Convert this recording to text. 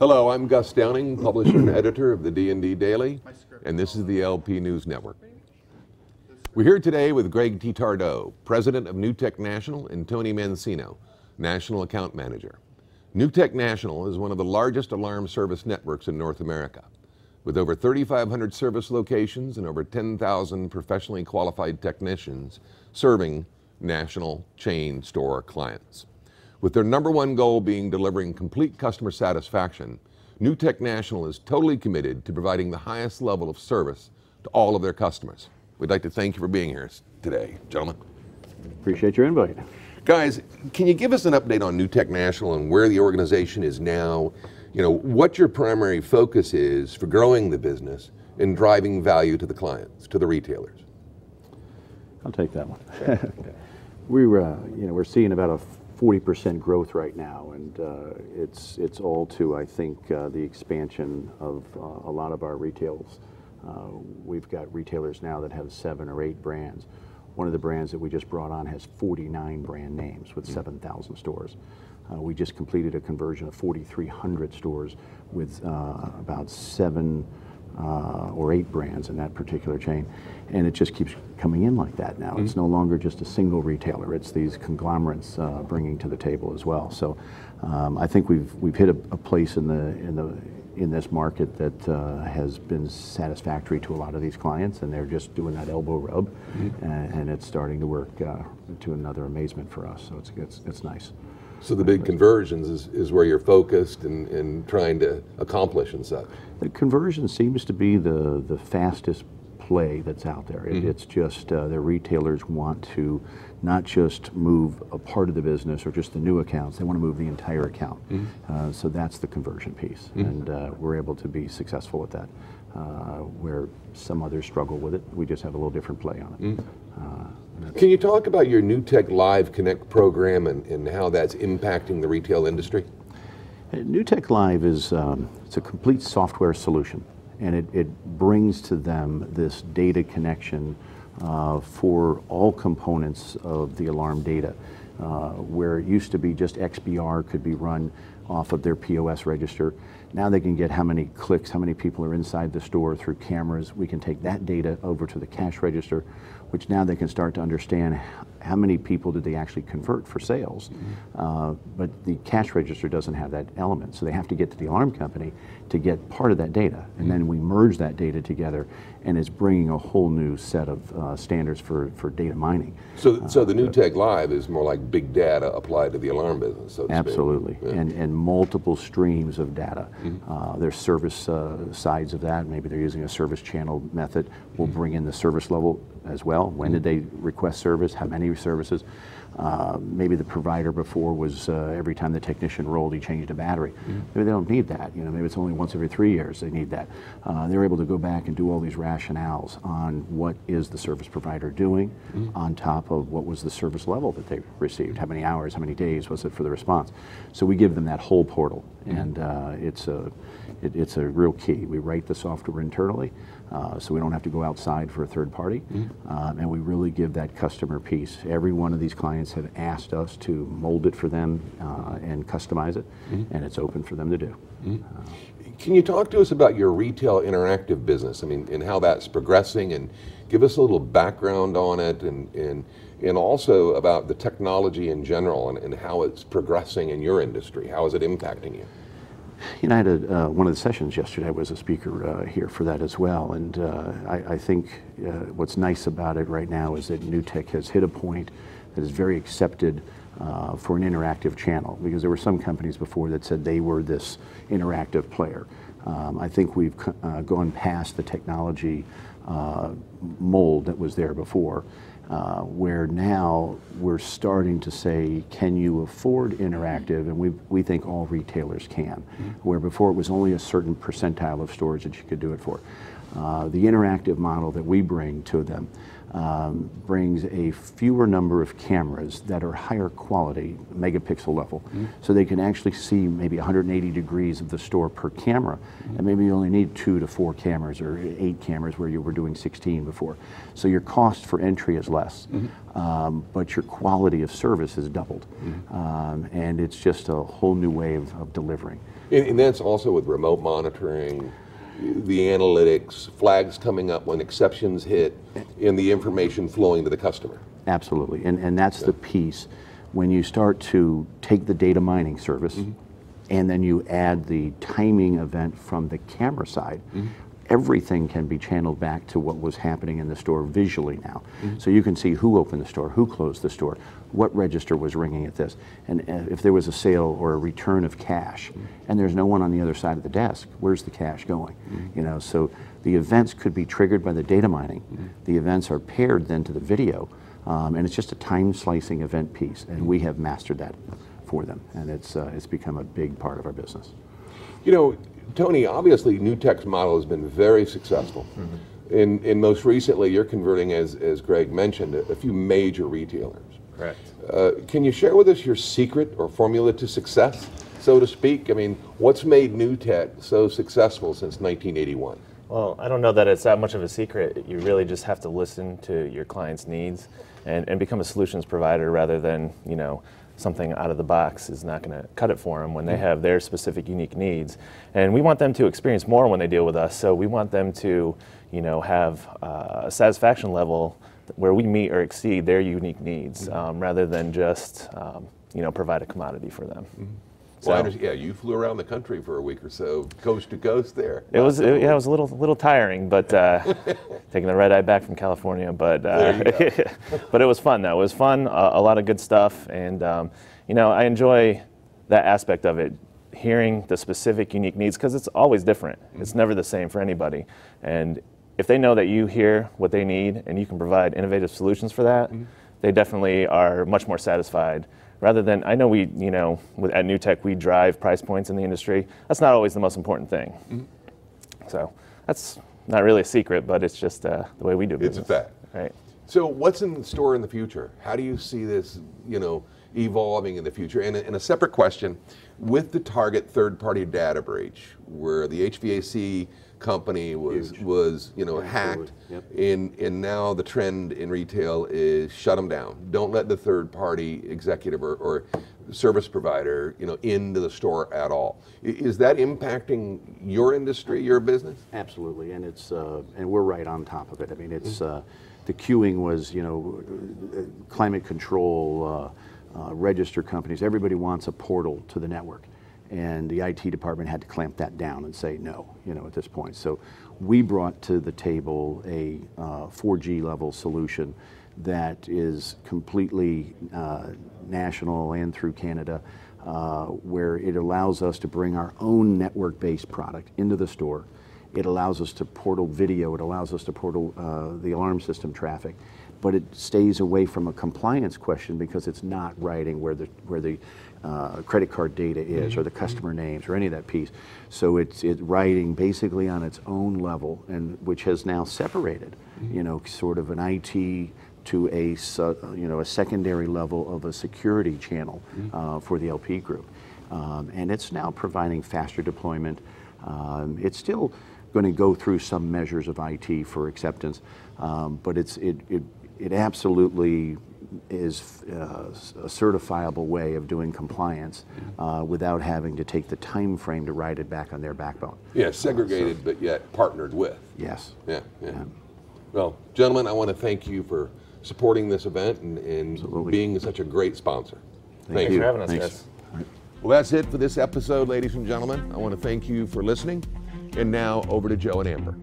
Hello, I'm Gus Downing, publisher and editor of the D&D Daily, and this is the LP News Network. We're here today with Greg DeTardo, president of NuTech National, and Tony Mancino, national account manager. NuTech National is one of the largest alarm service networks in North America, with over 3,500 service locations and over 10,000 professionally qualified technicians serving national chain store clients. With their #1 goal being delivering complete customer satisfaction, NuTech National is totally committed to providing the highest level of service to all of their customers. We'd like to thank you for being here today, gentlemen. Appreciate your invite. Guys, can you give us an update on NuTech National and where the organization is now? You know, what your primary focus is for growing the business and driving value to the clients, to the retailers? I'll take that one. We're seeing about a 40% growth right now, and it's all to, I think, the expansion of a lot of our retails. We've got retailers now that have 7 or 8 brands. One of the brands that we just brought on has 49 brand names with 7,000 stores. We just completed a conversion of 4,300 stores with about 7 or 8 brands in that particular chain, and it just keeps coming in like that now. It's no longer just a single retailer; it's these conglomerates bringing to the table as well. So, I think we've hit a place in this market that has been satisfactory to a lot of these clients, and they're just doing that elbow rub, and it's starting to work to another amazement for us. So it's nice. So the big conversions is where you're focused and trying to accomplish and such. The conversion seems to be the fastest play that's out there. It's just the retailers want to not just move a part of the business or just the new accounts, they want to move the entire account. So that's the conversion piece, and we're able to be successful at that. Where some others struggle with it, we just have a little different play on it. Can you talk about your NuTech Live Connect program and how that's impacting the retail industry? NuTech Live is it's a complete software solution, and it brings to them this data connection for all components of the alarm data. Where it used to be just XBR could be run off of their POS register. Now they can get how many clicks, how many people are inside the store through cameras. We can take that data over to the cash register, which now they can start to understand how many people did they actually convert for sales. But the cash register doesn't have that element, so they have to get to the alarm company to get part of that data. And then we merge that data together, and it's bringing a whole new set of standards for data mining. So the NuTech Live is more like big data applied to the alarm business, so to absolutely, speak. Yeah. And multiple streams of data. There's service sides of that. Maybe they're using a service channel method. We'll bring in the service level as well. When did they request service? How many services? Maybe the provider before was every time the technician rolled, he changed a battery. Maybe they don't need that. You know, maybe it's only once every 3 years they need that. They're able to go back and do all these rationales on what is the service provider doing, on top of what was the service level that they received. How many hours, how many days was it for the response? So we give them that whole portal, and it's a real key. We write the software internally, so we don't have to go outside for a third party, and we really give that customer piece. Every one of these clients have asked us to mold it for them and customize it, and it's open for them to do. Can you talk to us about your retail interactive business? I mean, and how that's progressing, and give us a little background on it, and also about the technology in general and how it's progressing in your industry. How is it impacting you? You know, I had one of the sessions yesterday. I was a speaker here for that as well, and I think what's nice about it right now is that NuTech has hit a point that is very accepted for an interactive channel, because there were some companies before that said they were this interactive player. I think we've gone past the technology mold that was there before, where now we're starting to say, can you afford interactive? And we think all retailers can, where before it was only a certain percentile of stores that you could do it for. The interactive model that we bring to them brings a fewer number of cameras that are higher quality, megapixel level, so they can actually see maybe 180 degrees of the store per camera, and maybe you only need 2 to 4 cameras or 8 cameras where you were doing 16 before. So your cost for entry is less, but your quality of service is doubled, and it's just a whole new way of delivering. And that's also with remote monitoring, the analytics, flags coming up when exceptions hit, and the information flowing to the customer. Absolutely, and that's the piece. When you start to take the data mining service, and then you add the timing event from the camera side, everything can be channeled back to what was happening in the store visually now. So you can see who opened the store, who closed the store, what register was ringing at this, and if there was a sale or a return of cash, and there's no one on the other side of the desk, where's the cash going? You know, so the events could be triggered by the data mining. The events are paired then to the video, and it's just a time slicing event piece, and we have mastered that for them, and it's become a big part of our business. You know, Tony, obviously NuTech's model has been very successful. And most recently, you're converting, as Greg mentioned, a few major retailers. Correct. Can you share with us your secret or formula to success, so to speak? I mean, what's made NuTech so successful since 1981? Well, I don't know that it's that much of a secret. You really just have to listen to your clients' needs and become a solutions provider rather than, you know, something out of the box is not going to cut it for them when they have their specific unique needs. And we want them to experience more when they deal with us. So we want them to, you know, have a satisfaction level where we meet or exceed their unique needs, rather than just, you know, provide a commodity for them. Well, yeah, you flew around the country for a week or so, coast to coast there. It was a little tiring, but taking the red eye back from California. But but it was fun though. It was fun, a lot of good stuff, and you know, I enjoy that aspect of it, hearing the specific unique needs, because it's always different. It's never the same for anybody, and if they know that you hear what they need and you can provide innovative solutions for that, they definitely are much more satisfied. Rather than, I know we, you know, at NuTech we drive price points in the industry. That's not always the most important thing. So that's not really a secret, but it's just the way we do business. It's a fact. Right. So what's in store in the future? How do you see this, you know, evolving in the future? And a separate question, with the Target third-party data breach, where the HVAC company was you know, hacked, and now the trend in retail is shut them down. Don't let the third-party executive or service provider, you know, into the store at all. Is that impacting your industry, your business? Absolutely, and it's and we're right on top of it. I mean, it's the queuing was, you know, climate control, register companies. Everybody wants a portal to the network. And the IT department had to clamp that down and say no, you know, at this point. So we brought to the table a 4G level solution that is completely national and through Canada, where it allows us to bring our own network-based product into the store. It allows us to portal video. It allows us to portal the alarm system traffic. But it stays away from a compliance question because it's not writing where the credit card data is or the customer names or any of that piece. So it's writing basically on its own level, and which has now separated, you know, sort of an IT to a you know, a secondary level of a security channel for the LP group, and it's now providing faster deployment. It's still going to go through some measures of IT for acceptance, but it absolutely is a certifiable way of doing compliance without having to take the time frame to write it back on their backbone. Yeah, segregated, but yet partnered with. Yes. Yeah. Well, gentlemen, I want to thank you for supporting this event and being such a great sponsor. Thanks for having us, guys. Well, that's it for this episode, ladies and gentlemen. I want to thank you for listening. And now over to Joe and Amber.